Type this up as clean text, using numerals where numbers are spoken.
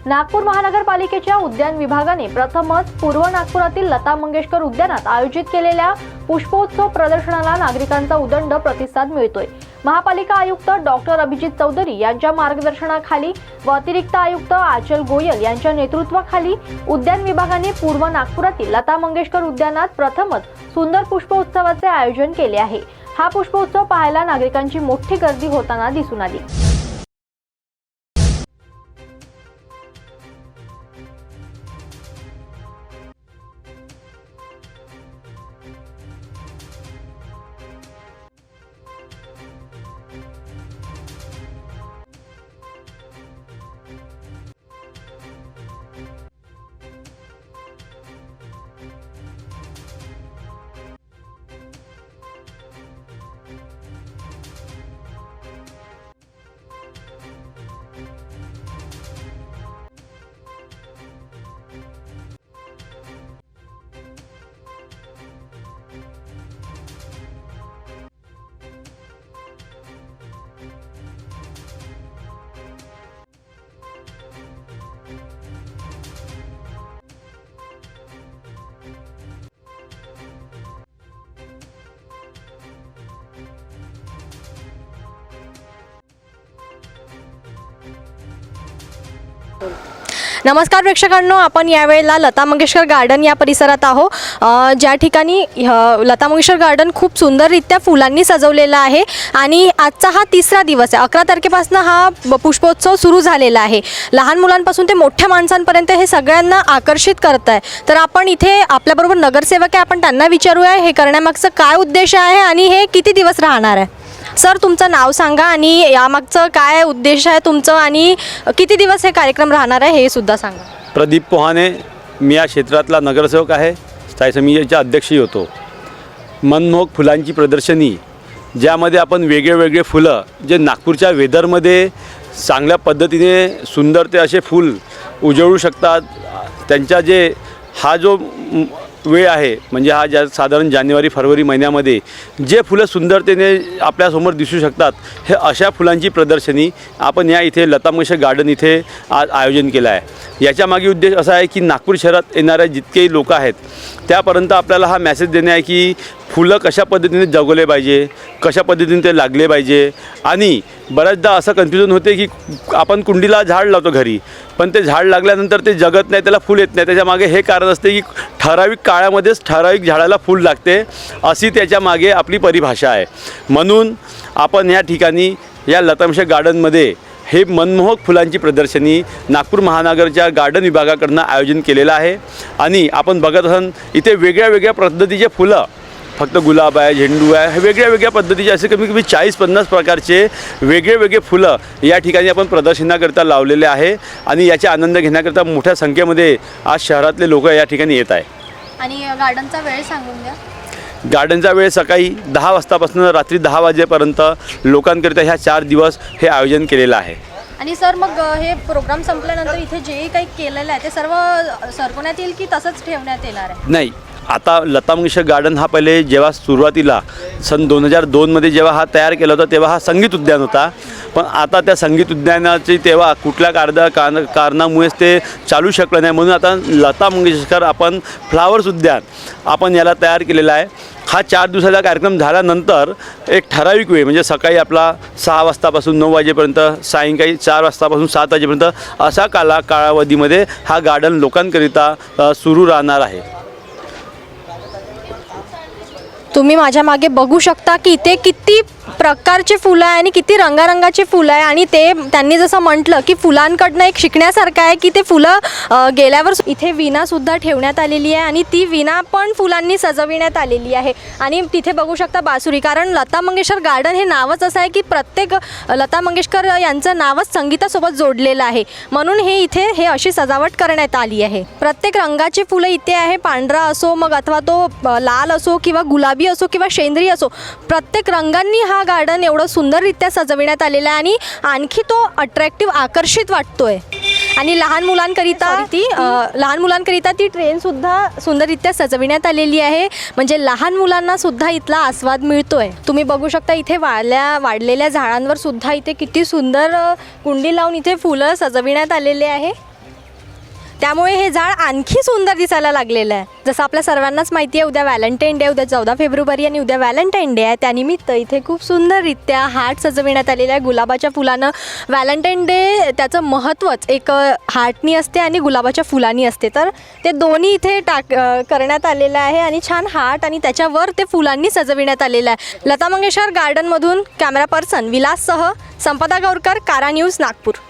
नागपूर महानगरपालिकेच्या उद्यान विभागाने प्रथमच पूर्व नागपुरातील लता मंगेशकर उद्यानात आयोजित केलेल्या पुष्पोत्सव प्रदर्शनाला नागरिकांचा उदंड प्रतिसाद मिळतोय। महापालिका आयुक्त डॉक्टर अभिजित चौधरी यांच्या मार्गदर्शनाखाली व अतिरिक्त आयुक्त आचल गोयल यांच्या नेतृत्वाखाली उद्यान विभागाने पूर्व नागपुरातील लता मंगेशकर उद्यानात प्रथमच सुंदर पुष्पोत्सवाचे आयोजन केले आहे। हा पुष्पोत्सव पाहायला नागरिकांची मोठी गर्दी होताना दिसून आली। नमस्कार प्रेक्षकांनो, आपण यावेळेला लता मंगेशकर गार्डन या परिसरात आहोत, ज्या ठिकाणी लता मंगेशकर गार्डन खूप सुंदररित्या फुलांनी सजवलेलं आहे आणि आजचा हा तिसरा दिवस आहे। 11 तारखेपासून हा पुष्पोत्सव सुरू झालेला आहे। लहान मुलांपासून ते मोठ्या माणसांपर्यंत हे सगळ्यांना आकर्षित करत आहे। तर आपण इथे आपल्याबरोबर नगरसेवक आहे, आपण त्यांना विचारूया हे करण्यामागचं काय उद्देश आहे आणि हे किती दिवस राहणार आहे। सर, तुमचं नाव सांगा आणि यामागचं काय उद्देश आहे तुमचं आणि किती दिवस हे कार्यक्रम राहणार आहे हे सुद्धा सांगा। प्रदीप पोहाणे, मी या क्षेत्रातला नगरसेवक आहे, स्थायी समितीचा अध्यक्षही होतो। मनमोहक फुलांची प्रदर्शनी, ज्यामध्ये आपण वेगळे फुलं जे नागपूरच्या वेदरमध्ये चांगल्या पद्धतीने सुंदर ते असे फूल उजळू शकतात, त्यांचा जे हा जो वेळ आहे म्हणजे हा ज्या साधारण जानेवारी फरवरी महिन्यामध्ये जे फुलं सुंदरतेने आपल्यासमोर दिसू शकतात, हे अशा फुलांची प्रदर्शनी आपण या इथे लता मंगेशकर गार्डन इथे आज आयोजन केलं आहे। याच्या मागे उद्देश असा आहे की नागपूर शहरात येणारे जितकेही लोक आहेत त्यापर्यंत आपल्याला हा मेसेज देणे आहे की फुलं कशा पद्धतीने जगवले पाहिजे, कशा पद्धतीने ते लागले पाहिजे। आणि बऱ्याचदा असं कन्फ्युजन होते की आपण कुंडीला झाड लावतो घरी, पण ते झाड लागल्यानंतर ते जगत नाही, त्याला फूल येत नाही। त्याच्यामागे हे कारण असते की ठराविक काळामध्येच ठराविक झाडाला फूल लागते, अशी त्याच्यामागे आपली परिभाषा आहे। म्हणून आपण या ठिकाणी या लता मंगेशकर गार्डनमध्ये हे मनमोहक फुलांची प्रदर्शनी नागपूर महानगरच्या गार्डन विभागाकडून आयोजन केलेलं आहे। आणि आपण बघत असाल इथे वेगळ्या पद्धतीचे फुलं, फक्त गुलाब आहे, झेंडू आहे, हे वेगळ्या पद्धतीचे असे कमी 40-50 प्रकारचे वेगळे फुलं या ठिकाणी आपण प्रदर्शनाकरता लावलेले आहे। आणि याचा आनंद घेण्याकरता मोठ्या संख्येमध्ये आज शहरातले लोक या ठिकाणी येत आहे। आणि गार्डनचा वेळ सांगून द्या। गार्डनचा वेळ सकाळी 10 वाजतापासून रात्री 10 वाजेपर्यंत लोकांकरिता ह्या 4 दिवस हे आयोजन केलेलं आहे। आणि सर, मग हे प्रोग्राम संपल्यानंतर इथे जे काही केलेलं आहे ते सर्व सरकवण्यात येईल की तसंच ठेवण्यात येणार आहे? नाही, आता लता मंगेशकर गार्डन हा पहिले जेव्हा सुरुवातीला सन 2002मध्ये जेव्हा हा तयार केला होता तेव्हा हा संगीत उद्यान होता। पण आता त्या संगीत उद्यानाची तेव्हा कुठल्या कारणामुळेच ते चालू शकलं नाही, म्हणून आता लता मंगेशकर आपण फ्लावर्स उद्यान आपण याला तयार केलेला आहे। हा 4 दिवसाचा कार्यक्रम झाल्यानंतर एक ठराविक वेळ म्हणजे सकाळी आपला 6 वाजतापासून 9 वाजेपर्यंत, सायंकाळी 4 वाजतापासून 7 वाजेपर्यंत असा कालावधीमध्ये हा गार्डन लोकांकरिता सुरू राहणार आहे। तुम्ही माझ्या मागे बघू शकता की इथे किती प्रकारचे फुलं आहे आणि किती रंगारंगाचे फुलं आहे। आणि ते त्यांनी जसं म्हटलं की फुलांकडनं एक शिकण्यासारखं आहे की ते फुलं गेल्यावर इथे विणासुद्धा ठेवण्यात आलेली आहे आणि ती विणा पण फुलांनी सजविण्यात आलेली आहे। आणि तिथे बघू शकता बासुरी, कारण लता मंगेशकर गार्डन हे नावच असं आहे की प्रत्येक लता मंगेशकर यांचं नावच संगीतासोबत जोडलेलं आहे, म्हणून हे इथे हे अशी सजावट करण्यात आली आहे। प्रत्येक रंगाचे फुलं इथे आहे, पांढरा असो मग अथवा तो लाल असो किंवा गुलाबी असो किंवा शेंद्री असो, प्रत्येक रंगांनी हा गार्डन एवढं सुंदररित्या सजविण्यात आलेलं आहे आणि आणखी तो अट्रॅक्टिव्ह आकर्षित वाटतोय। आणि लहान मुलांकरिता ती ट्रेन सुद्धा सुंदररित्या सजविण्यात आलेली आहे, म्हणजे लहान मुलांना सुद्धा इथला आस्वाद मिळतोय। तुम्ही बघू शकता इथे वाढलेल्या झाडांवर सुद्धा इथे किती सुंदर कुंडी लावून इथे फुलं सजविण्यात आलेले आहे। त्यामुळे हे झाड आणखी सुंदर दिसायला लागलेलं आहे. जसं आपल्या सर्वांनाच माहिती आहे, उद्या व्हॅलेंटाईन डे, उद्या 14 फेब्रुवारी आणि उद्या व्हॅलेंटाईन डे आहे. त्यानिमित्त इथे खूप सुंदररित्या हार्ट सजविण्यात आलेला आहे गुलाबाच्या फुलानं. व्हॅलेंटाईन डे त्याचं महत्त्वच एक हार्टनी असते आणि गुलाबाच्या फुलांनी असते, तर ते दोन्ही इथे करण्यात आलेलं आहे आणि छान हार्ट आणि त्याच्यावर ते फुलांनी सजविण्यात आलेलं आहे. लता मंगेशकर गार्डनमधून कॅमेरा पर्सन विलाससह संपदा गौरकर, कारा न्यूज, नागपूर.